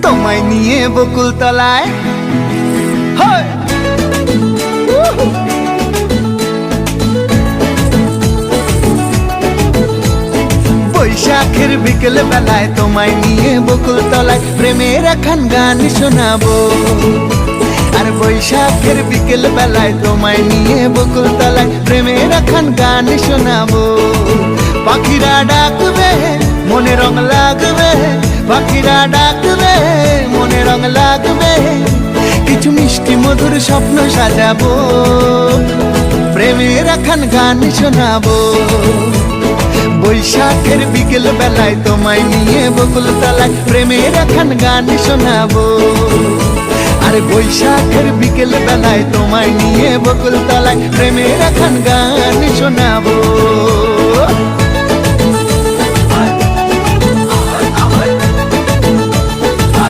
তোমায় নিয়ে বকুল তলায় বৈশাখের বিকেল বেলায় তোমায় নিয়ে বকুল তলায় প্রেমের একখান গান শোনাবো। আর বৈশাখের বিকেল বেলায় তোমায় নিয়ে বকুল তলায় প্রেমের একখান গান শোনাবো। পাখিরা ডাকবে মনে রং লাগবে, পাখিরা ডাকবে মনে রং লাগবে, কিছু মিষ্টি মধুর স্বপ্ন সাজাবো, প্রেমের একখান গান শোনাবো। বৈশাখের বিকেল বেলায় তোমায় নিয়ে বকুল তলায় প্রেমের একখান গান শোনাবো। আরে বৈশাখের বিকেল বেলায় তোমায় নিয়ে বকুল তলায় প্রেমের একখান গান শোনাবো।